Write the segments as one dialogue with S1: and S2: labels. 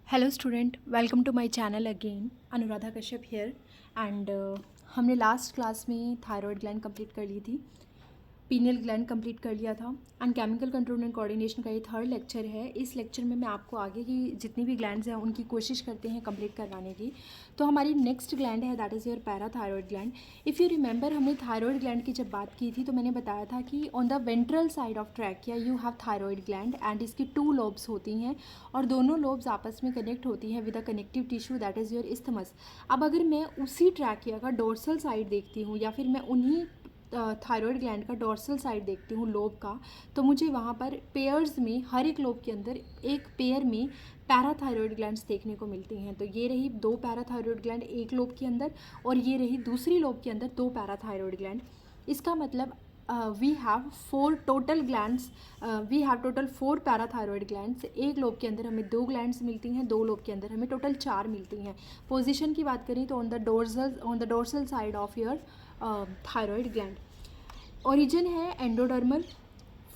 S1: Hello student, welcome to my channel again. Anuradha Kashyap here and हमने last class में thyroid gland complete कर ली थी, पीनियल ग्लैंड कंप्लीट कर लिया था and chemical control and coordination का ये थर्ड लेक्चर है। इस लेक्चर में मैं आपको आगे की जितनी भी ग्लैंड्स हैं उनकी कोशिश करते हैं कंप्लीट करवाने की। तो हमारी नेक्स्ट ग्लैंड है that is your parathyroid gland. If you remember, हमने थायरॉयड ग्लैंड की जब बात की थी तो मैंने बताया था कि on the ventral side of trachea you have thyroid gland and इसकी 2 लोब्स होती हैं और दोनों लोब्स आपस में कनेक्ट होती हैं with a connective tissue that is your isthmus. अब अगर मैं उसी ट्रैकिया का डोर्सल साइड देखती हूँ या फिर मैं उन्हीं थायरॉयड ग्लैंड का डोर्सल साइड देखती हूँ लोब का, तो मुझे वहाँ पर पेयर्स में हर एक लोब के अंदर एक पेयर में पैराथायरॉयड ग्लैंड्स देखने को मिलती हैं। तो ये रही 2 पैराथायरॉयड ग्लैंड एक लोब के अंदर और ये रही दूसरी लोब के अंदर 2 पैराथायरॉयड ग्लैंड। इसका मतलब we have 4 total glands, we have total 4 parathyroid glands. एक लोब के अंदर हमें 2 ग्लैंड्स मिलती हैं, 2 लोब के अंदर हमें टोटल 4 मिलती हैं। पोजीशन की बात करें तो on the dorsal side of your thyroid gland. Origin है endodermal.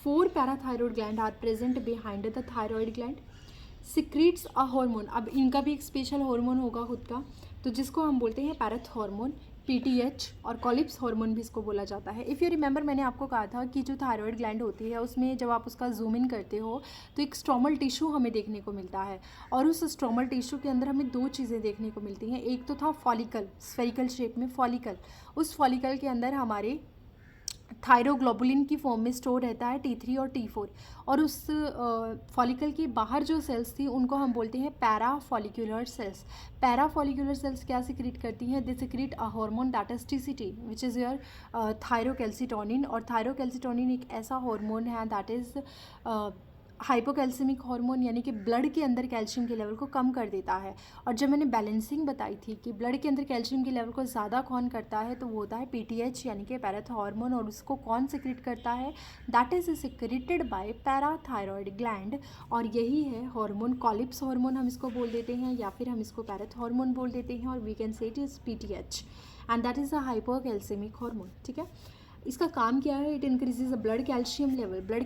S1: 4 parathyroid gland are present behind the thyroid gland. Secretes a hormone, अब इनका भी एक स्पेशल हार्मोन होगा खुद का, तो जिसको हम बोलते हैं पैरथ हार्मोन, पीटीएच और कॉलिप्स हार्मोन भी इसको बोला जाता है। इफ़ यू रिमेंबर, मैंने आपको कहा था कि जो थायरॉयड ग्लैंड होती है उसमें जब आप उसका जूम इन करते हो तो एक स्ट्रोमल टिश्यू हमें देखने को मिलता है और उस स्ट्रोमल टिश्यू के अंदर हमें 2 चीज़ें देखने को मिलती हैं। एक तो था फॉलिकल, स्फेरिकल शेप में फॉलिकल। उस फॉलिकल के अंदर हमारे थायरोग्लोबुलिन की फॉर्म में स्टोर रहता है T3 और T4 और उस फॉलिकल के बाहर जो सेल्स थी उनको हम बोलते हैं parafollicular cells. Parafollicular cells क्या सिक्रीट करती हैं? They secrete a hormone that is TCT which is your thyrocalcitonin. और थायरोकैल्सिटोनिन एक ऐसा हार्मोन है दैट इज़ हाइपोकैल्सिमिक हार्मोन, यानी कि ब्लड के अंदर कैल्शियम के लेवल को कम कर देता है। और जब मैंने बैलेंसिंग बताई थी कि ब्लड के अंदर कैल्शियम के लेवल को ज़्यादा कौन करता है, तो वो होता है पीटीएच यानी कि पैराथ हार्मोन। और उसको कौन सिक्रीट करता है? That is secreted by parathyroid gland. और यही है हार्मोन, कॉलिप्स हार्मोन हम इसको बोल देते हैं या फिर हम इसको पैराथ हार्मोन बोल देते हैं, और we can say it is PTH and that is a hypocalcemic hormone. ठीक है, इसका काम क्या है? It increases the blood calcium level. Blood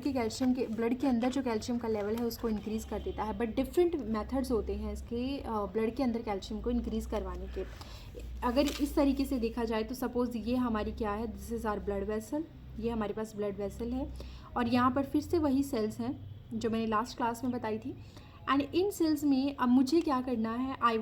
S1: के अंदर जो कैल्शियम का लेवल है उसको इंक्रीज़ कर देता है। बट डिफरेंट मेथड्स होते हैं इसके ब्लड के अंदर कैल्शियम को इंक्रीज़ करवाने के। अगर इस तरीके से देखा जाए तो सपोज़ ये हमारी क्या है, this is our blood vessel, ये हमारे पास ब्लड वेसल है और यहाँ पर फिर से वही सेल्स हैं जो मैंने लास्ट क्लास में बताई थी। एंड इन सेल्स में अब मुझे क्या करना है? I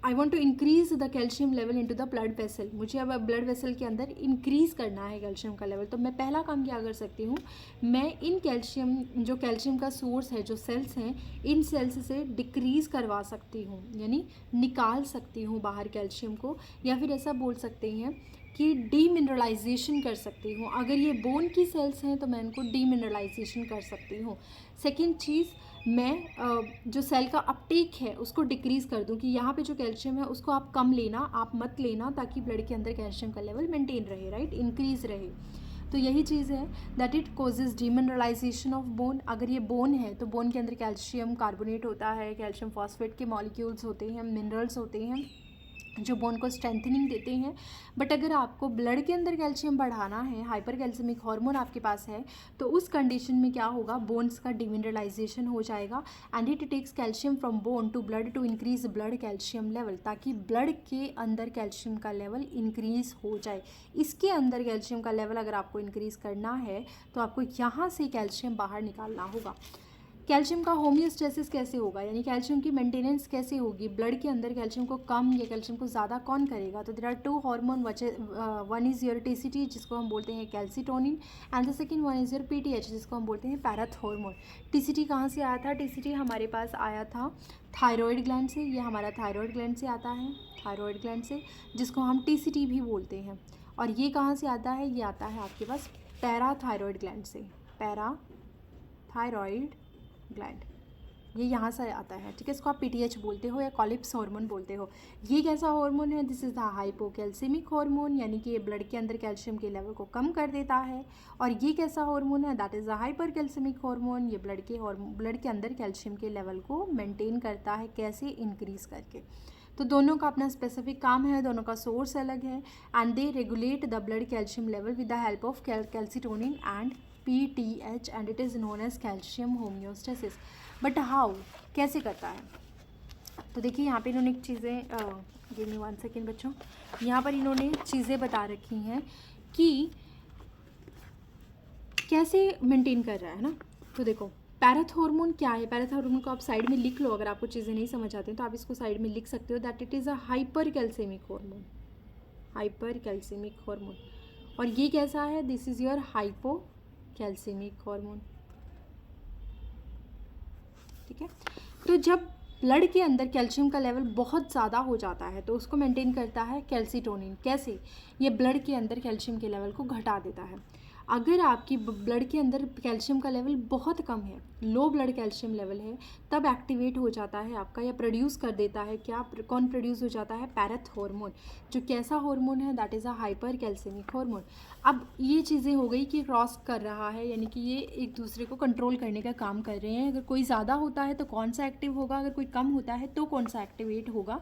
S1: want to increase the calcium level in to the blood vessel. मुझे अब ब्लड वेसल के अंदर इंक्रीज़ करना है कैल्शियम का लेवल। तो मैं पहला काम क्या कर सकती हूँ? मैं इन कैल्शियम, जो कैल्शियम का सोर्स है, जो सेल्स हैं, इन सेल्स से डिक्रीज़ करवा सकती हूँ, यानी निकाल सकती हूँ बाहर कैल्शियम को, या फिर ऐसा बोल सकते हैं कि डीमिनरलाइजेशन कर सकती हूँ। अगर ये बोन की सेल्स हैं तो मैं इनको डीमिनरलाइजेशन कर सकती हूँ। सेकेंड चीज़, मैं जो सेल का अपटेक है उसको डिक्रीज़ कर दूं कि यहाँ पे जो कैल्शियम है उसको आप कम लेना, आप मत लेना, ताकि ब्लड के अंदर कैल्शियम का लेवल मेंटेन रहे, राइट, इंक्रीज़ रहे। तो यही चीज़ है that it causes demineralisation of bone. अगर ये बोन है तो बोन के अंदर कैल्शियम कार्बोनेट होता है, कैल्शियम फॉस्फेट के मॉलिक्यूल्स होते हैं, मिनरल्स होते हैं जो बोन को स्ट्रेंथनिंग देते हैं। बट अगर आपको ब्लड के अंदर कैल्शियम बढ़ाना है, हाइपर कैल्सिमिक हार्मोन आपके पास है, तो उस कंडीशन में क्या होगा? बोन्स का डिमिनरलाइजेशन हो जाएगा and it takes calcium from bone to blood to increase blood calcium level, ताकि ब्लड के अंदर कैल्शियम का लेवल इंक्रीज हो जाए। इसके अंदर कैल्शियम का लेवल अगर आपको इंक्रीज़ करना है तो आपको यहाँ से कैल्शियम बाहर निकालना होगा। कैल्शियम का होमियोस्टेसिस कैसे होगा, यानी कैल्शियम की मेंटेनेंस कैसे होगी? ब्लड के अंदर कैल्शियम को कम या कैल्शियम को ज़्यादा कौन करेगा? तो there are 2 hormone, one is your TCT जिसको हम बोलते हैं calcitonin and the second one is your PTH जिसको हम बोलते हैं पैराथ हार्मोन। टीसीटी कहाँ से आया था? टीसीटी हमारे पास आया था थायरॉयड ग्लैंड से। ये हमारा थायरॉयड ग्लैंड से आता है, थायरॉयड ग्लैंड से, जिसको हम टीसीटी भी बोलते हैं। और ये कहाँ से आता है? ये आता है आपके पास पैराथायरॉयड ग्लैंड से, पैराथायरॉयड ग्लैंड, ये यहाँ से आता है। ठीक है, इसको आप पीटीएच बोलते हो या कॉलिप्स हार्मोन बोलते हो। ये कैसा हार्मोन है? This is the hypocalcaemic hormone, यानी कि ये ब्लड के अंदर कैल्शियम के लेवल को कम कर देता है। और ये कैसा हार्मोन है? That is the hypercalcemic hormone. ये ब्लड के अंदर कैल्शियम के लेवल को मेंटेन करता है, कैसे? इंक्रीज़ करके। तो दोनों का अपना स्पेसिफिक काम है, दोनों का सोर्स अलग है and they regulate the blood calcium level with the help of calcitonin and PTH and it is known as calcium homeostasis. But how, कैसे करता है? तो देखिए यहाँ पे इन्होंने एक चीज़ें, गिव मी 1 सेकेंड बच्चों, यहाँ पर इन्होंने चीज़ें बता रखी हैं कि कैसे मेंटेन कर रहा है ना. तो देखो पैराथॉर्मोन क्या है. पैराथॉर्मोन को आप साइड में लिख लो, अगर आपको चीज़ें नहीं समझ आती हैं तो आप इसको साइड में लिख सकते हो. That it is a hyper calcemic hormone. Hyper calcemic hormone. और ये कैसा है? This is your hypo calcemic hormone. ठीक है. तो जब ब्लड के अंदर कैल्शियम का लेवल बहुत ज़्यादा हो जाता है तो उसको मेंटेन करता है कैल्सीटोनिन. कैसे? ये ब्लड के अंदर कैल्शियम के लेवल को घटा देता है. अगर आपकी ब्लड के अंदर कैल्शियम का लेवल बहुत कम है, लो ब्लड कैल्शियम लेवल है, तब एक्टिवेट हो जाता है आपका, या प्रोड्यूस कर देता है क्या, कौन प्रोड्यूस हो जाता है? पैराथॉर्मोन. जो कैसा हार्मोन है? That is a hyper calcemic hormone. अब ये चीज़ें हो गई कि क्रॉस कर रहा है, यानी कि ये एक दूसरे को कंट्रोल करने का काम कर रहे हैं. अगर कोई ज़्यादा होता है तो कौन सा एक्टिव होगा, अगर कोई कम होता है तो कौन सा एक्टिवेट होगा.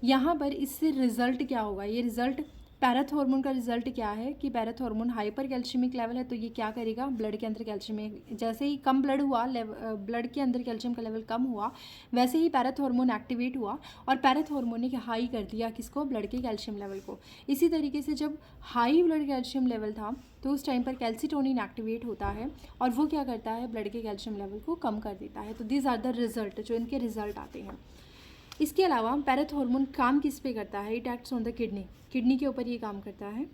S1: यहाँ पर इससे रिजल्ट क्या होगा? ये रिजल्ट पैराथॉर्मोन का रिजल्ट क्या है कि पैराथॉर्मोन हाइपर कैल्शियमिक लेवल है तो ये क्या करेगा? ब्लड के अंदर कैल्शियम, जैसे ही कम ब्लड हुआ, ब्लड के अंदर कैल्शियम का लेवल कम हुआ, वैसे ही पैराथॉर्मोन एक्टिवेट हुआ और पैराथॉर्मोन ने हाई कर दिया किसको? ब्लड के कैल्शियम लेवल को. इसी तरीके से जब हाई ब्लड कैल्शियम लेवल था तो उस टाइम पर कैल्सीटोनिन एक्टिवेट होता है और वो क्या करता है? ब्लड के कैल्शियम लेवल को कम कर देता है. तो दिस आर द रिजल्ट, जो इनके रिजल्ट आते हैं. इसके अलावा पैराथॉर्मोन काम किस पे करता है? It acts on the kidney. Kidney के ऊपर ये काम करता है.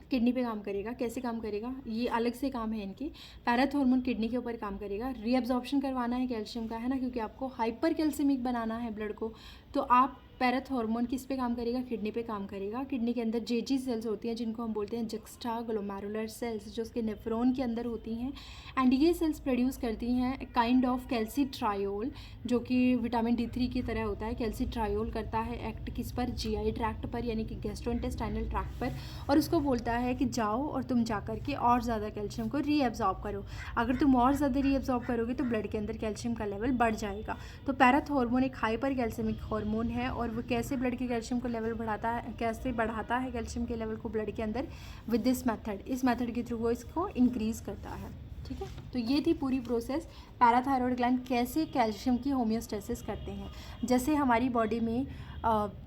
S1: किडनी पे काम करेगा. कैसे काम करेगा? ये अलग से काम है इनके. पैराथॉर्मोन किडनी के ऊपर काम करेगा. रीअब्जॉर्प्शन करवाना है कैल्शियम का, है ना, क्योंकि आपको हाइपर कैल्सेमिक बनाना है ब्लड को. तो आप पैराथॉर्मोन किस पे काम करेगा? किडनी पे काम करेगा. किडनी के अंदर जेजी सेल्स होती हैं जिनको हम बोलते हैं जक्स्टा ग्लोमेरुलर सेल्स, जो उसके नेफ्रॉन के अंदर होती हैं. एंड ये सेल्स प्रोड्यूस करती हैं काइंड ऑफ कैल्सीट्रायोल, जो कि विटामिन D3 की तरह होता है. कैल्सीट्रायोल करता है एक्ट किस पर? GI ट्रैक्ट पर, यानी कि गैस्ट्रोइंटेस्टाइनल ट्रैक्ट पर, और उसको बोलता है कि जाओ और तुम जा कर के और ज़्यादा कैल्शियम को रीअब्जॉर्ब करो. अगर तुम और ज़्यादा रीअब्जॉर्ब करोगे तो ब्लड के अंदर कैल्शियम का लेवल बढ़ जाएगा. तो पैराथॉर्मोन एक हाइपर कैल्सेमिक हार्मोन है और वो कैसे ब्लड के कैल्शियम को लेवल बढ़ाता है, कैसे बढ़ाता है कैल्शियम के लेवल को ब्लड के अंदर? With this method. इस मेथड के थ्रू वो इसको इंक्रीज़ करता है. ठीक है. तो ये थी पूरी प्रोसेस. पैराथायरॉयड ग्लैंड कैसे कैल्शियम की होम्योस्टेसिस करते हैं. जैसे हमारी बॉडी में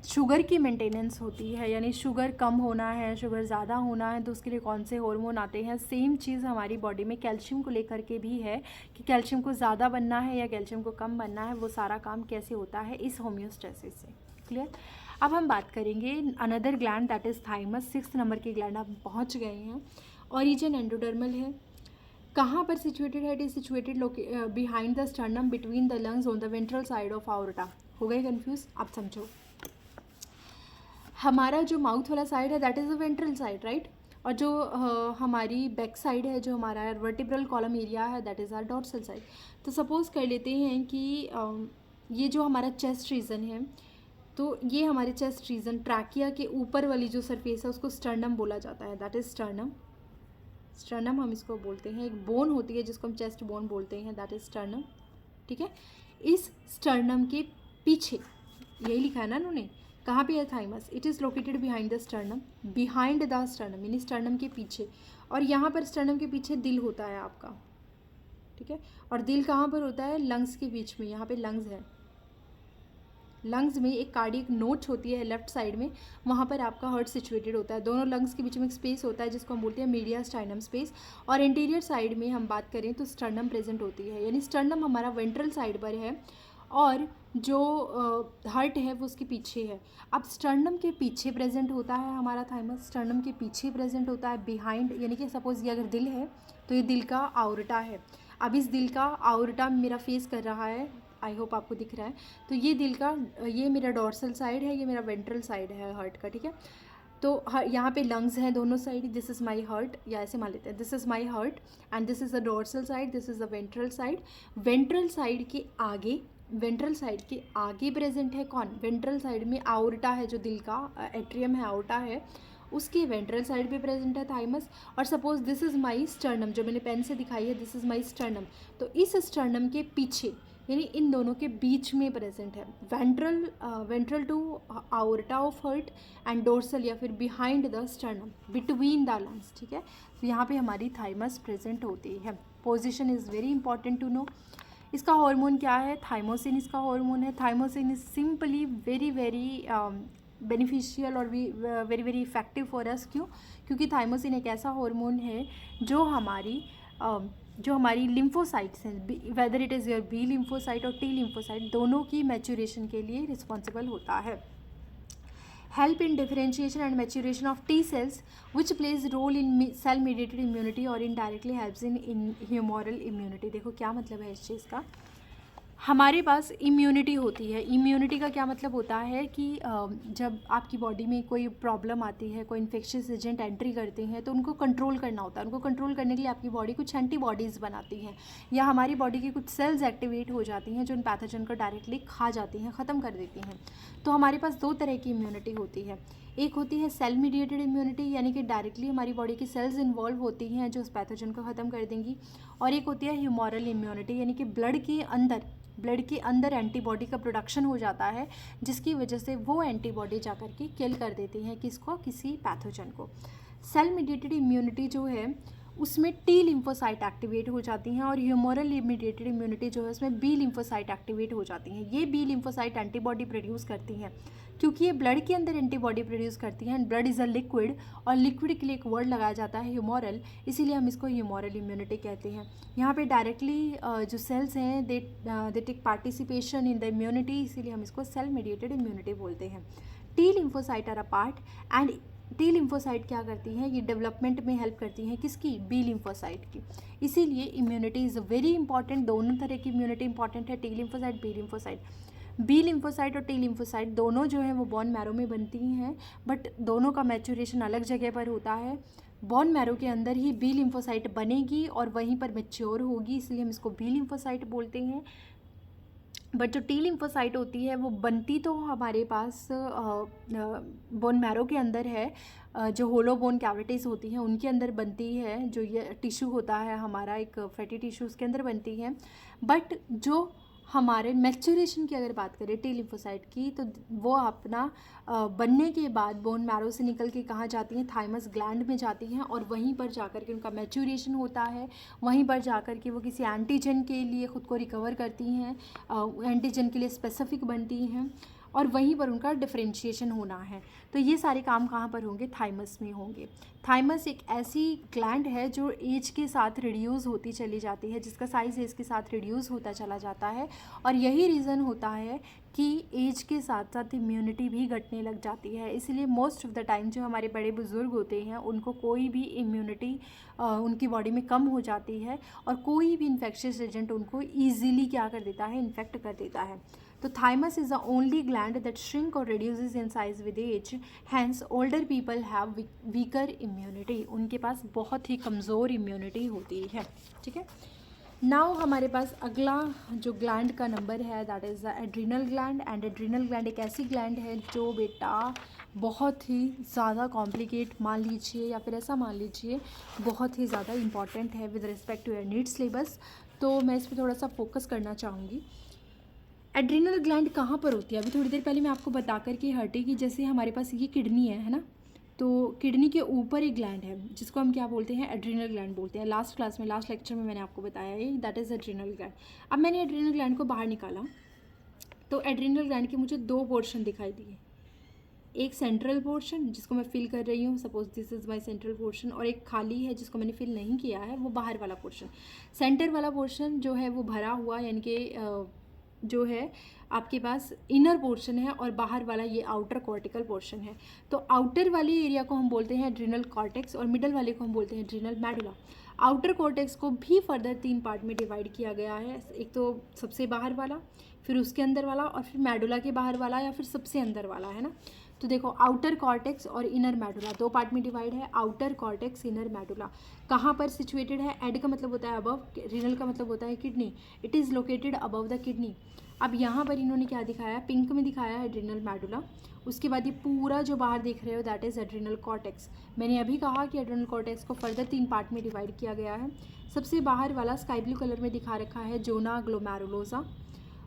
S1: शुगर की मेंटेनेंस होती है, यानी शुगर कम होना है, शुगर ज़्यादा होना है, तो उसके लिए कौन से हार्मोन आते हैं. सेम चीज़ हमारी बॉडी में कैल्शियम को लेकर के भी है कि कैल्शियम को ज़्यादा बनना है या कैल्शियम को कम बनना है. वो सारा काम कैसे होता है? इस होम्योस्टेसिस से. क्लियर. अब हम बात करेंगे another gland, that is thymus. 6 number की ग्लैंड आप पहुँच गए हैं. ऑरिजिन एंडोडर्मल है. कहाँ पर सिचुएटेड है? It is situated behind the sternum between the lungs on the ventral side of aorta. हो गए कन्फ्यूज? आप समझो. हमारा जो माउथ वाला साइड है that is the ventral side, right. और जो हमारी बैक साइड है, जो हमारा वर्टिब्रल कॉलम एरिया है, that is our dorsal side. तो सपोज़ कर लेते हैं कि ये जो हमारा चेस्ट रीजन है, तो ये हमारे चेस्ट रीजन, ट्रैकिया के ऊपर वाली जो सरफेस है उसको स्टर्नम बोला जाता है. That is sternum. स्टर्नम हम इसको बोलते हैं. एक बोन होती है जिसको हम चेस्ट बोन बोलते हैं, दैट इज स्टर्नम. ठीक है. इस स्टर्नम के पीछे, यही लिखा है ना उन्होंने, कहाँ पे है? Thymus. It is located behind the sternum. Behind the sternum यानी स्टर्नम के पीछे. और यहाँ पर स्टर्नम के पीछे दिल होता है आपका. ठीक है. और दिल कहाँ पर होता है? लंग्स के बीच में. यहाँ पे लंग्स है. लंग्स में एक कार्डियक नोच होती है लेफ्ट साइड में, वहाँ पर आपका हार्ट सिचुएटेड होता है. दोनों लंग्स के बीच में एक स्पेस होता है जिसको हम बोलते हैं मीडियास्टाइनम स्पेस. और इंटीरियर साइड में हम बात करें तो स्टर्नम प्रेजेंट होती है, यानी स्टर्नम हमारा वेंट्रल साइड पर है और जो हार्ट है वो उसके पीछे है. अब स्टर्नम के पीछे प्रेजेंट होता है हमारा थाइमस. स्टर्नम के पीछे प्रेजेंट होता है बिहाइंड, यानी कि सपोज ये अगर दिल है तो ये दिल का आउर्टा है. अब इस दिल का आउर्टा मेरा फेस कर रहा है, आई होप आपको दिख रहा है. तो ये दिल का, ये मेरा डॉर्सल साइड है, ये मेरा वेंट्रल साइड है हार्ट का. ठीक है. तो यहाँ पे लंग्स हैं दोनों side. This is my heart, या ऐसे मान लेते हैं, this is my heart and this is the dorsal side, this is the ventral side. Ventral side के आगे, वेंट्रल साइड के आगे प्रेजेंट है कौन? वेंट्रल साइड में आउर्टा है, जो दिल का एट्रियम है, आउर्टा है, उसके वेंट्रल साइड पे प्रेजेंट है थाइमस. और suppose this is my sternum, जो मैंने पेन से दिखाई है, दिस इज़ माई स्टर्नम. तो इस स्टर्नम के पीछे यानी इन दोनों के बीच में प्रेजेंट है। Ventral to aorta of heart and dorsal या फिर behind the sternum between the lungs, ठीक है। तो यहाँ पे हमारी थाइमस प्रेजेंट होती है। Position is very important to know. इसका हार्मोन क्या है? थाइमोसिन इसका हार्मोन है। Thymosin is simply very very beneficial और very very effective for us. क्यों? क्योंकि थाइमोसिन एक ऐसा हार्मोन है जो हमारी लिम्फोसाइट्स हैं, whether it is your B lymphocyte और टी लिम्फोसाइट, दोनों की मैच्योरेशन के लिए रिस्पॉन्सिबल होता है। Help in differentiation and maturation of T cells which plays role in cell mediated immunity और indirectly helps in humoral immunity. देखो क्या मतलब है इस चीज़ का। हमारे पास इम्यूनिटी होती है। इम्यूनिटी का क्या मतलब होता है कि जब आपकी बॉडी में कोई प्रॉब्लम आती है, कोई इन्फेक्शियस एजेंट एंट्री करते हैं, तो उनको कंट्रोल करना होता है। उनको कंट्रोल करने के लिए आपकी बॉडी कुछ एंटीबॉडीज़ बनाती है, या हमारी बॉडी की कुछ सेल्स एक्टिवेट हो जाती हैं जो उन पैथोजन को डायरेक्टली खा जाती हैं, ख़त्म कर देती हैं। तो हमारे पास दो तरह की इम्यूनिटी होती है। एक होती है सेल मीडिएटेड इम्यूनिटी, यानी कि डायरेक्टली हमारी बॉडी की सेल्स इन्वॉल्व होती हैं जो उस पैथोजन को ख़त्म कर देंगी। और एक होती है ह्यूमोरल इम्यूनिटी, यानी कि ब्लड के अंदर एंटीबॉडी का प्रोडक्शन हो जाता है, जिसकी वजह से वो एंटीबॉडी जाकर के किल कर देती हैं किसको? किसी पैथोजन को। सेल मीडिएटेड इम्यूनिटी जो है उसमें टी लिम्फोसाइट एक्टिवेट हो जाती हैं, और ह्यूमोरल मीडिएटेड इम्यूनिटी जो है उसमें बी लिम्फोसाइट एक्टिवेट हो जाती हैं। ये बी लिम्फोसाइट एंटीबॉडी प्रोड्यूस करती हैं, क्योंकि ये ब्लड के अंदर एंटीबॉडी प्रोड्यूस करती हैं। ब्लड इज़ अ लिक्विड, और लिक्विड के लिए एक वर्ड लगाया जाता है ह्यूमोरल, इसीलिए हम इसको ह्यूमोरल इम्यूनिटी कहते हैं। यहाँ पे डायरेक्टली जो सेल्स हैं they take participation in the immunity, इसीलिए हम इसको सेल मीडिएटेड इम्यूनिटी बोलते हैं। T lymphocyte are a part, and T lymphocyte क्या करती हैं? ये डेवलपमेंट में हेल्प करती हैं किसकी? बी लिम्फोसाइट की। इसीलिए इम्यूनिटी इज़ वेरी इंपॉर्टेंट। दोनों तरह की इम्यूनिटी इंपॉर्टेंट है, T lymphocyte, B lymphocyte. B lymphocyte और टी लिम्फोसाइट दोनों जो हैं वो बोन मैरो में बनती हैं, बट दोनों का मैच्योरेशन अलग जगह पर होता है। बोन मैरो के अंदर ही बी लिम्फोसाइट बनेगी और वहीं पर मैच्योर होगी, इसलिए हम इसको बी लिम्फोसाइट बोलते हैं। बट जो टी लिम्फोसाइट होती है वो बनती तो हमारे पास बोन मैरो के अंदर है, जो होलो बोन कैविटीज़ होती हैं उनके अंदर बनती है, जो ये टिश्यू होता है हमारा एक फैटी टिश्यू, उसके अंदर बनती है। बट जो हमारे मैच्योरेशन की अगर बात करें टी लिम्फोसाइट की, तो वो अपना बनने के बाद बोन मैरो से निकल के कहाँ जाती हैं? थाइमस ग्लैंड में जाती हैं, और वहीं पर जाकर के उनका मैच्योरेशन होता है। वहीं पर जाकर के वो किसी एंटीजन के लिए ख़ुद को रिकवर करती हैं, एंटीजन के लिए स्पेसिफिक बनती हैं, और वहीं पर उनका डिफरेंशिएशन होना है। तो ये सारे काम कहाँ पर होंगे? थाइमस में होंगे। थाइमस एक ऐसी ग्लैंड है जो एज के साथ रिड्यूस होती चली जाती है, जिसका साइज़ एज के साथ रिड्यूस होता चला जाता है, और यही रीज़न होता है कि एज के साथ साथ इम्यूनिटी भी घटने लग जाती है। इसलिए मोस्ट ऑफ द टाइम जो हमारे बड़े बुज़ुर्ग होते हैं उनको कोई भी इम्यूनिटी उनकी बॉडी में कम हो जाती है, और कोई भी इन्फेक्शियस एजेंट उनको ईजिली क्या कर देता है? इन्फेक्ट कर देता है। तो thymus is the only gland that shrink और reduces in size with age, hence older people have weaker immunity. उनके पास बहुत ही कमज़ोर इम्यूनिटी होती है, ठीक है। नाउ हमारे पास अगला जो ग्लैंड का नंबर है that is the adrenal gland. And adrenal gland एक ऐसी ग्लैंड है जो बेटा बहुत ही ज़्यादा कॉम्प्लिकेट मान लीजिए, या फिर ऐसा मान लीजिए बहुत ही ज़्यादा इंपॉर्टेंट है with respect to your NEET syllabus. तो मैं इस पर थोड़ा सा फोकस करना चाहूँगी। एड्रिनल ग्लैंड कहाँ पर होती है? अभी थोड़ी देर पहले मैं आपको बता कर के हटी कि जैसे हमारे पास ये किडनी है ना, तो किडनी के ऊपर एक ग्लैंड है जिसको हम क्या बोलते हैं? एड्रिनल ग्लैंड बोलते हैं। लास्ट क्लास में, लास्ट लेक्चर में मैंने आपको बताया है दैट इज़ एड्रिनल ग्लैंड। अब मैंने एड्रिनल ग्लैंड को बाहर निकाला, तो एड्रिनल ग्लैंड के मुझे दो पोर्शन दिखाई दिए। एक सेंट्रल पोर्शन जिसको मैं फिल कर रही हूँ, suppose this is my central portion, और एक खाली है जिसको मैंने फिल नहीं किया है, वो बाहर वाला पोर्शन। सेंटर वाला पोर्शन जो है वो भरा हुआ, यानी कि जो है आपके पास इनर पोर्शन है, और बाहर वाला ये आउटर कॉर्टिकल पोर्शन है। तो आउटर वाली एरिया को हम बोलते हैं एड्रिनल कॉर्टेक्स, और मिडल वाले को हम बोलते हैं एड्रिनल मेडुला। आउटर कॉर्टेक्स को भी फर्दर 3 पार्ट में डिवाइड किया गया है। एक तो सबसे बाहर वाला, फिर उसके अंदर वाला, और फिर मेडुला के बाहर वाला, या फिर सबसे अंदर वाला, है ना। तो देखो आउटर कॉर्टेक्स और इनर मेडुला 2 पार्ट में डिवाइड है। आउटर कॉर्टेक्स, इनर मेडुला कहाँ पर सिचुएटेड है? एड का मतलब होता है अबव, रिनल का मतलब होता है kidney. It is located above the kidney. अब यहाँ पर इन्होंने क्या दिखाया? पिंक में दिखाया है एड्रिनल मेडुला। उसके बाद ये पूरा जो बाहर देख रहे हो दैट इज़ एड्रिनल कॉर्टेक्स। मैंने अभी कहा कि एड्रिनल कॉर्टेक्स को फर्दर 3 पार्ट में डिवाइड किया गया है। सबसे बाहर वाला स्काई ब्लू कलर में दिखा रखा है जोना ग्लोमेरुलोसा।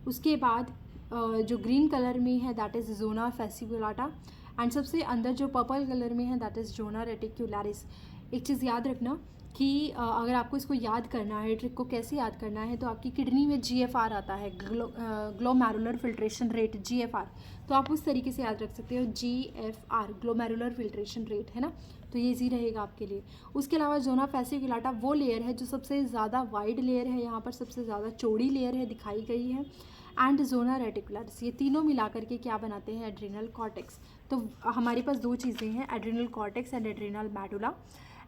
S1: उसके बाद जो ग्रीन कलर में है that is zona fasciculata, and सबसे अंदर जो पर्पल कलर में है दैट इज़ जोना रेटिक्युलरिस। एक चीज़ याद रखना कि अगर आपको इसको याद करना है, ट्रिक को कैसे याद करना है, तो आपकी किडनी में GFR आता है, ग्लोमेरुलर फिल्ट्रेशन रेट, GFR। तो आप उस तरीके से याद रख सकते हो, GFR ग्लोमेरुलर फिल्ट्रेशन रेट, है ना। तो ये ईजी रहेगा आपके लिए। उसके अलावा जोना फैसिकुलाटा वो लेयर है जो सबसे ज़्यादा वाइड लेयर है, यहाँ पर सबसे ज़्यादा चौड़ी लेयर है दिखाई गई है, एंड जोना रेटिकुलरिस। ये तीनों मिला करके क्या बनाते हैं, एड्रिनल कॉर्टेक्स। तो हमारे पास दो चीज़ें हैं, adrenal cortex and adrenal medulla.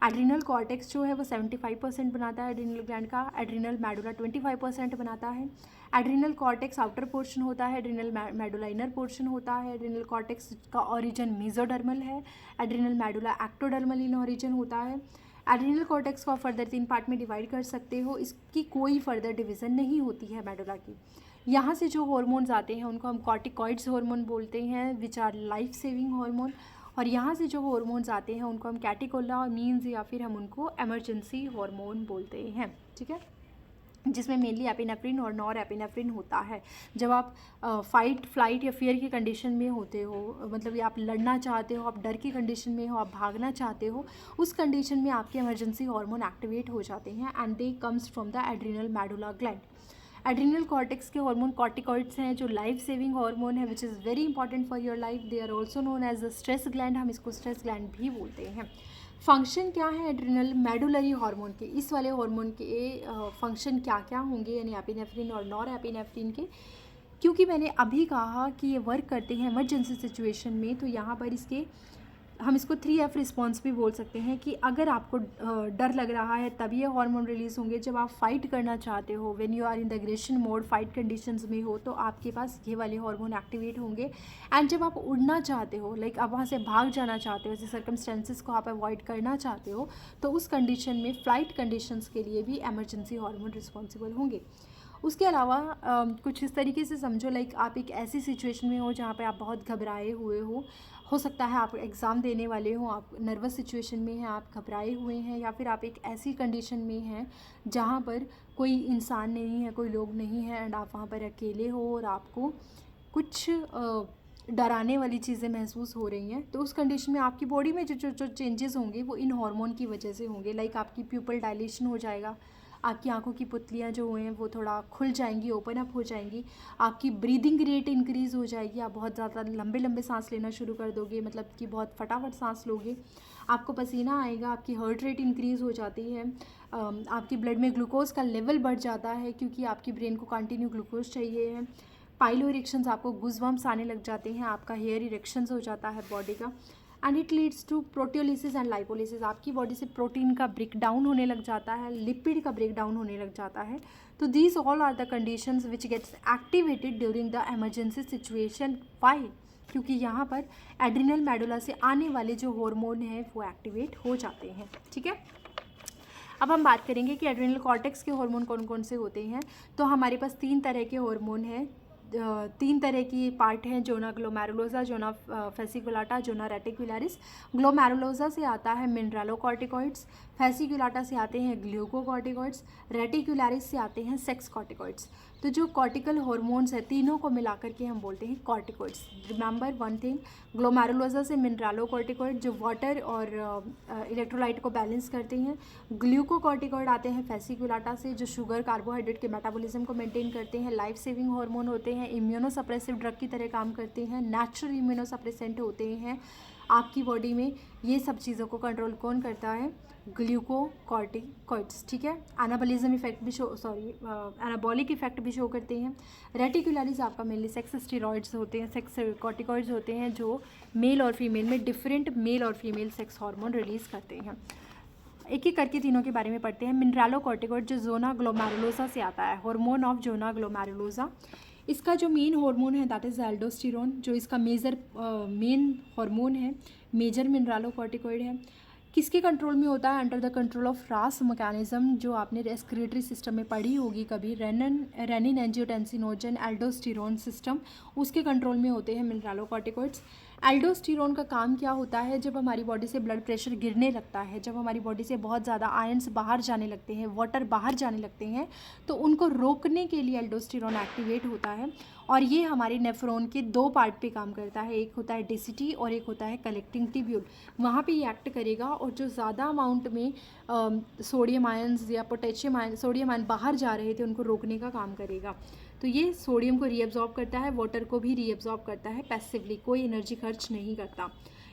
S1: Adrenal cortex जो है वो 75% बनाता है एड्रिनल ग्लैंड का, एड्रिनल मेडुला 25% बनाता है। एड्रिनल कॉर्टेक्स आउटर पोर्शन होता है, एड्रिनल मेडुला इनर पोर्शन होता है। एड्रिनल कॉर्टेक्स का ओरिजिन मेसोडर्मल है, adrenal medulla ectodermal in origin होता है। एड्रिनल कॉर्टेक्स को आप फर्दर 3 पार्ट में डिवाइड कर सकते हो, इसकी कोई फर्दर डिवीज़न नहीं होती है मेडुला की। यहाँ से जो हार्मोन्स आते हैं उनको हम कॉर्टिकॉइड्स हार्मोन बोलते हैं, which our life saving hormone. और यहाँ से जो हार्मोन्स आते हैं उनको हम कैटेकोला मीन्स या फिर हम उनको इमरजेंसी हार्मोन बोलते हैं, ठीक है, जिसमें मेनली एपिनेफ्रिन और नॉर एपिनेफ्रिन होता है। जब आप फाइट फ्लाइट या फियर की कंडीशन में होते हो, मतलब ये आप लड़ना चाहते हो, आप डर की कंडीशन में हो, आप भागना चाहते हो, उस कंडीशन में आपके इमरजेंसी हार्मोन एक्टिवेट हो जाते हैं, and they comes from the adrenal medulla gland. Adrenal cortex के हार्मोन कॉर्टिकॉइड्स हैं जो लाइफ सेविंग हार्मोन है, which is very important for your life. They are also known as the stress gland, हम इसको stress gland भी बोलते हैं। Function क्या है एड्रिनल मेडुलरी हार्मोन के, इस वाले हार्मोन के फंक्शन क्या क्या होंगे, यानी एपिनेफ्रिन और नॉर एपिनेफ्रिन के, क्योंकि मैंने अभी कहा कि ये वर्क करते हैं इमरजेंसी सिचुएशन में, तो यहाँ पर इसके हम इसको 3F रिस्पॉन्स भी बोल सकते हैं कि अगर आपको डर लग रहा है तब ये हार्मोन रिलीज़ होंगे, जब आप फाइट करना चाहते हो, when you are in the aggression mode, fight conditions में हो, तो आपके पास ये वाले हार्मोन एक्टिवेट होंगे। एंड जब आप उड़ना चाहते हो, लाइक आप वहाँ से भाग जाना चाहते हो, ऐसे सर्कमस्टेंसेस को आप अवॉइड करना चाहते हो, तो उस कंडीशन में फ्लाइट कंडीशंस के लिए भी एमरजेंसी हार्मोन रिस्पॉन्सिबल होंगे। उसके अलावा कुछ इस तरीके से समझो, लाइक आप एक ऐसी सिचुएशन में हो जहाँ पे आप बहुत घबराए हुए हो सकता है आप एग्ज़ाम देने वाले हो, आप नर्वस सिचुएशन में हैं, आप घबराए हुए हैं, या फिर आप एक ऐसी कंडीशन में हैं जहाँ पर कोई इंसान नहीं है, कोई लोग नहीं है, एंड आप वहाँ पर अकेले हो और आपको कुछ डराने वाली चीज़ें महसूस हो रही हैं। तो उस कंडीशन में आपकी बॉडी में जो चेंजेस होंगे वो इन हार्मोन की वजह से होंगे। लाइक आपकी प्यूपल डायलेशन हो जाएगा, आपकी आंखों की पुतलियाँ जो हैं वो थोड़ा खुल जाएंगी, ओपन अप हो जाएंगी, आपकी ब्रीदिंग रेट इंक्रीज़ हो जाएगी, आप बहुत ज़्यादा लंबे लंबे सांस लेना शुरू कर दोगे, मतलब कि बहुत फटाफट सांस लोगे, आपको पसीना आएगा, आपकी हार्ट रेट इंक्रीज़ हो जाती है, आपकी ब्लड में ग्लूकोज का लेवल बढ़ जाता है क्योंकि आपकी ब्रेन को कंटिन्यू ग्लूकोज चाहिए है। पाइलो इरेक्शंस, आपको गुजबम्स आने लग जाते हैं, आपका हेयर इरेक्शंस हो जाता है बॉडी का, and it leads to proteolysis and lipolysis, आपकी बॉडी से प्रोटीन का ब्रेक डाउन होने लग जाता है, लिपिड का ब्रेक डाउन होने लग जाता है। तो these all are the conditions which gets activated during the emergency situation. Why? क्योंकि यहाँ पर एड्रिनल मेडुला से आने वाले जो हार्मोन हैं वो एक्टिवेट हो जाते हैं, ठीक है। अब हम बात करेंगे कि एड्रिनल कॉर्टेक्स के हार्मोन कौन कौन से होते हैं। तो हमारे पास 3 तरह के हार्मोन हैं, 3 तरह की पार्ट हैं, जोना ग्लोमेरुलोसा, जोना फैसिकुलाटा, जोना रेटिकुलरिस। ग्लोमेरुलोसा से आता है मिनरलोकॉर्टिकॉइड्स, फैसिकुलाटा से आते हैं ग्लूकोकॉर्टिकॉइड्स, रेटिकुलरिस से आते हैं सेक्स कॉर्टिकॉइड्स। तो जो कॉर्टिकल हार्मोन्स है तीनों को मिलाकर के हम बोलते हैं corticoids. Remember one thing, glomerulosa से मिनरलोकॉर्टिकॉइड जो वाटर और इलेक्ट्रोलाइट को बैलेंस करते हैं, ग्लूकोकॉर्टिकॉइड आते हैं फैसिकुलाटा से जो शुगर कार्बोहाइड्रेट के मेटाबॉलिज्म को मेंटेन करते हैं, लाइफ सेविंग हार्मोन होते हैं, इम्यूनोसप्रेसिव ड्रग की तरह काम करते हैं, नेचुरल इम्यूनोसप्रेसेंट होते हैं आपकी बॉडी में। ये सब चीज़ों को कंट्रोल कौन करता है? ग्लूकोकॉर्टिकॉइड्स, ठीक है। एनाबॉलिज्म इफेक्ट भी एनाबॉलिक इफेक्ट भी शो करते हैं। रेटिकुलरिस आपका मेनली सेक्स स्टेरॉइड्स होते हैं, सेक्स कॉर्टिकॉइड्स होते हैं जो मेल और फीमेल में डिफरेंट मेल और फीमेल सेक्स हार्मोन रिलीज़ करते हैं। एक एक करके तीनों के बारे में पढ़ते हैं। मिनरलोकॉर्टिकॉइड जो जोना ग्लोमेरुलोसा से आता है, हार्मोन ऑफ जोना ग्लोमेरुलोसा। इसका जो मेन हार्मोन है दैट इज़ एल्डोस्टेरोन, जो इसका मेन हार्मोन है, मेजर मिनरलोकॉर्टिकॉइड है। किसके कंट्रोल में होता है? Under the control of RAAS mechanism, जो आपने रेस्पिरेटरी सिस्टम में पढ़ी होगी कभी, रेनिन एंजियोटेंसिनोजन एल्डोस्टेरोन सिस्टम, उसके कंट्रोल में होते हैं मिनरलोकॉर्टिकॉइड्स। एल्डोस्टेरोन का काम क्या होता है, जब हमारी बॉडी से ब्लड प्रेशर गिरने लगता है, जब हमारी बॉडी से बहुत ज़्यादा आयंस बाहर जाने लगते हैं, वाटर बाहर जाने लगते हैं, तो उनको रोकने के लिए एल्डोस्टेरोन एक्टिवेट होता है। और ये हमारे नेफ्रॉन के 2 पार्ट पे काम करता है, एक होता है डेंसिटी और एक होता है कलेक्टिंग ट्यूब्यूल। वहाँ पे ये एक्ट करेगा और जो ज़्यादा अमाउंट में सोडियम आयंस या पोटेशियम आयन, सोडियम आयन बाहर जा रहे थे, उनको रोकने का काम करेगा। तो ये सोडियम को रीअब्जॉर्ब करता है, वाटर को भी रीअब्जॉर्ब करता है पैसिवली, कोई एनर्जी खर्च नहीं करता।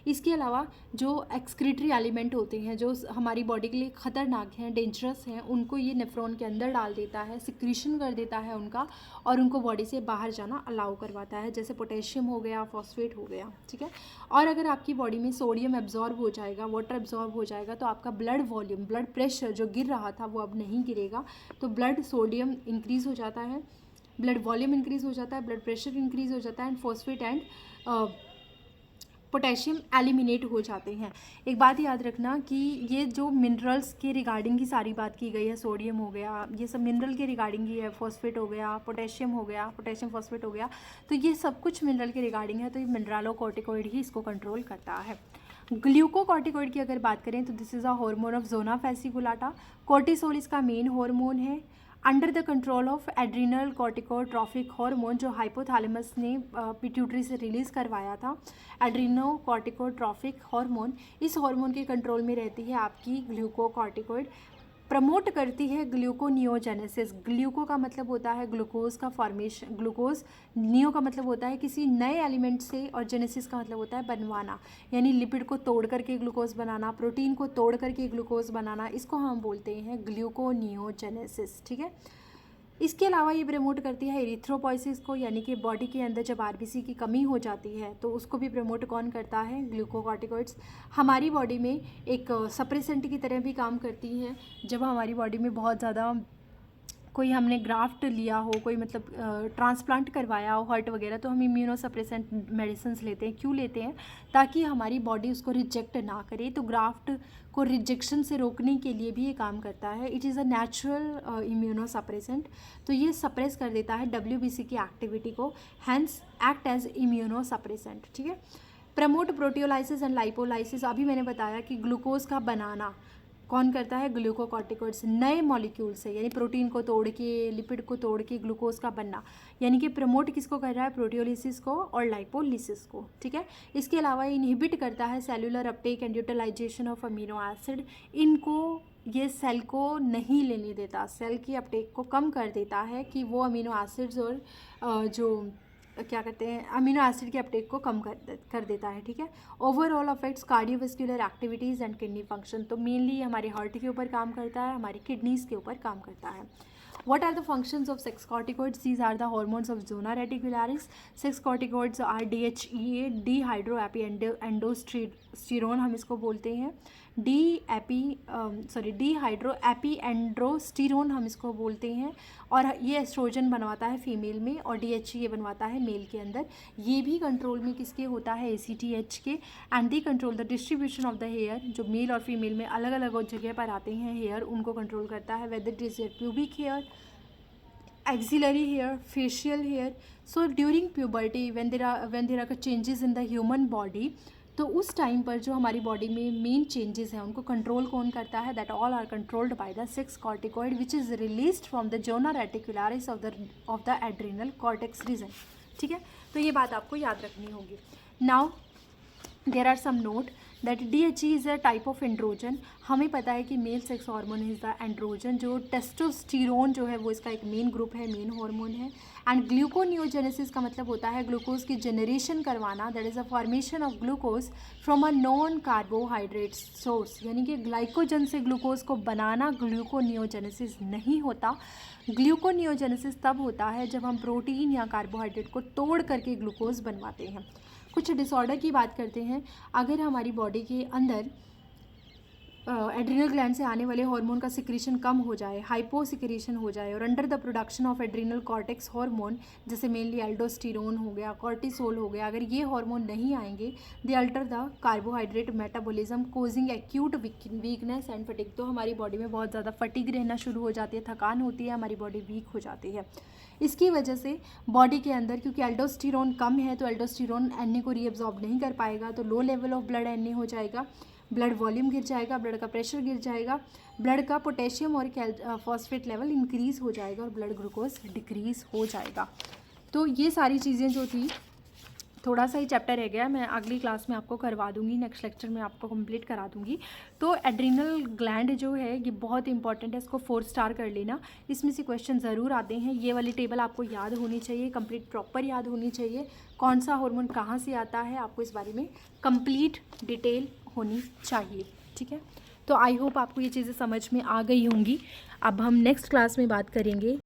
S1: इसके अलावा जो एक्सक्रीटरी एलिमेंट होते हैं, जो हमारी बॉडी के लिए ख़तरनाक हैं, डेंजरस हैं, उनको ये नेफ्रॉन के अंदर डाल देता है, सिक्रीशन कर देता है उनका, और उनको बॉडी से बाहर जाना अलाउ करवाता है, जैसे पोटेशियम हो गया, फॉस्फेट हो गया, ठीक है। और अगर आपकी बॉडी में सोडियम एब्जॉर्ब हो जाएगा, वाटर एब्जॉर्ब हो जाएगा, तो आपका ब्लड वॉल्यूम, ब्लड प्रेशर जो गिर रहा था वो अब नहीं गिरेगा। तो ब्लड सोडियम इंक्रीज़ हो जाता है, ब्लड वॉल्यूम इंक्रीज़ हो जाता है, ब्लड प्रेशर इंक्रीज़ हो जाता है, and phosphate and potassium eliminate हो जाते हैं। एक बात याद रखना कि ये जो मिनरल्स के रिगार्डिंग की सारी बात की गई है, सोडियम हो गया, ये सब मिनरल के रिगार्डिंग ही है, फॉस्फेट हो गया, पोटेशियम हो गया, पोटेशियम फॉस्फेट हो गया, तो ये सब कुछ मिनरल के रिगार्डिंग है। तो ये मिनरलोकॉर्टिकॉइड ही इसको कंट्रोल करता है। ग्लूकोकॉर्टिकॉइड की अगर बात करें तो this is a hormone of zona fasciculata. Cortisol इसका मेन हार्मोन है, under the control of adrenal corticotrophic hormone, जो हाइपोथैलेमस ने पिट्यूटरी से रिलीज़ करवाया था। एड्रीनो कॉर्टिकोट्रॉफिक हार्मोन, इस हार्मोन के कंट्रोल में रहती है आपकी ग्लूकोकॉर्टिकॉइड। प्रमोट करती है ग्लूकोनियोजेनेसिस। ग्लूको का मतलब होता है ग्लूकोज का फॉर्मेशन, ग्लूकोज, नियो का मतलब होता है किसी नए एलिमेंट से, और जेनेसिस का मतलब होता है बनवाना, यानी लिपिड को तोड़ करके ग्लूकोज बनाना, प्रोटीन को तोड़ करके ग्लूकोज बनाना, इसको हम बोलते हैं ग्लूकोनियोजेनेसिस, ठीक है। इसके अलावा ये प्रमोट करती है एरिथ्रोपोइसिस को, यानी कि बॉडी के अंदर जब आरबीसी की कमी हो जाती है तो उसको भी प्रमोट कौन करता है, ग्लूकोकॉर्टिकॉइड्स। हमारी बॉडी में एक सप्रेसेंट की तरह भी काम करती हैं। जब हमारी बॉडी में बहुत ज़्यादा कोई हमने ग्राफ्ट लिया हो, कोई मतलब ट्रांसप्लांट करवाया हो हार्ट वगैरह, तो हम इम्यूनोसप्रेसेंट मेडिसिन लेते हैं। क्यों लेते हैं? ताकि हमारी बॉडी उसको रिजेक्ट ना करे। तो ग्राफ्ट को रिजेक्शन से रोकने के लिए भी ये काम करता है। It is a natural immunosuppressant. तो ये सप्रेस कर देता है डब्ल्यूबीसी की एक्टिविटी को, हैंस एक्ट एज इम्यूनोसप्रेसेंट, ठीक है। Promote proteolysis and lipolysis. अभी मैंने बताया कि ग्लूकोज का बनाना कौन करता है, ग्लूकोकॉर्टिकॉइड्स, नए मॉलिक्यूल से, यानी प्रोटीन को तोड़ के, लिपिड को तोड़ के ग्लूकोज का बनना, यानी कि प्रमोट किसको कर रहा है, प्रोटियोलिसिस को और लाइपोलिसिस को, ठीक है। इसके अलावा इनहिबिट करता है cellular uptake and utilisation of amino acid. इनको ये सेल को नहीं लेने देता, सेल की अपटेक को कम कर देता है कि वो अमीनो एसिड्स और जो क्या कहते हैं अमीनो एसिड के अपटेक को कम कर देता है, ठीक है। Overall affects cardiovascular activities and kidney function. तो मेनली हमारे हार्ट के ऊपर काम करता है, हमारी किडनीज़ के ऊपर काम करता है। What are the functions of sex corticoids? These are the hormones of zona reticularis. Sex corticoids are DHEA, dehydroepiandrosterone हम इसको बोलते हैं, dehydroepiandrosterone हम इसको बोलते हैं, और ये एस्ट्रोजन बनवाता है फीमेल में और DHEA बनवाता है मेल के अंदर। ये भी कंट्रोल में किसके होता है, ACTH के। And they control the distribution of the hair, जो मेल और फीमेल में अलग अलग जगह पर आते हैं हेयर, उनको कंट्रोल करता है, whether it is pubic hair, axillary hair, facial hair. So during puberty when there are changes in the human body, तो उस टाइम पर जो हमारी बॉडी में मेन चेंजेस हैं उनको कंट्रोल कौन करता है, that all are controlled by the sex corticoid which is released from the zona reticularis of the adrenal cortex region, ठीक है। तो ये बात आपको याद रखनी होगी। Now there are some note that DHE is a type of androgen. हमें पता है कि male sex hormone is the androgen. जो टेस्टोस्टेरोन जो है वो इसका एक मेन ग्रुप है, मेन हार्मोन है। एंड ग्लूकोनियोजेनेसिस का मतलब होता है ग्लूकोज की जनरेशन करवाना, that is a formation of glucose from a non carbohydrate source, यानी कि ग्लाइकोजन से ग्लूकोज को बनाना ग्लूकोनियोजेनेसिस नहीं होता। ग्लूकोनियोजेनेसिस तब होता है जब हम प्रोटीन या कार्बोहाइड्रेट को तोड़ करके ग्लूकोज बनवाते हैं। कुछ डिसऑर्डर की बात करते हैं। अगर हमारी बॉडी के अंदर एड्रिनल ग्लैंड से आने वाले हार्मोन का सिक्रीशन कम हो जाए, हाइपो सिक्रीशन हो जाए, और under the production of adrenal cortex hormone, जैसे मेनली एल्डोस्टेरोन हो गया, कॉर्टिसोल हो गया, अगर ये हार्मोन नहीं आएंगे, they alter the carbohydrate metabolism causing acute weakness and fatigue. तो हमारी बॉडी में बहुत ज़्यादा फटीग रहना शुरू हो जाती है, थकान होती है, हमारी बॉडी वीक हो जाती है। इसकी वजह से बॉडी के अंदर, क्योंकि एल्डोस्टेरोन कम है तो एल्डोस्टेरोन एन को रीअब्जॉर्ब नहीं कर पाएगा, तो लो लेवल ऑफ ब्लड एन हो जाएगा, ब्लड वॉल्यूम गिर जाएगा, ब्लड का प्रेशर गिर जाएगा, ब्लड का पोटेशियम और फॉस्फेट लेवल इंक्रीज़ हो जाएगा और ब्लड ग्लूकोज डिक्रीज़ हो जाएगा। तो ये सारी चीज़ें जो थी, थोड़ा सा ही चैप्टर रह गया, मैं अगली क्लास में आपको करवा दूंगी, नेक्स्ट लेक्चर में आपको कंप्लीट करा दूंगी। तो एड्रिनल ग्लैंड जो है ये बहुत इंपॉर्टेंट है, इसको 4 स्टार कर लेना, इसमें से क्वेश्चन ज़रूर आते हैं। ये वाली टेबल आपको याद होनी चाहिए, कंप्लीट प्रॉपर याद होनी चाहिए, कौन सा हार्मोन कहाँ से आता है, आपको इस बारे में कंप्लीट डिटेल होनी चाहिए, ठीक है। तो आई होप आपको ये चीज़ें समझ में आ गई होंगी। अब हम नेक्स्ट क्लास में बात करेंगे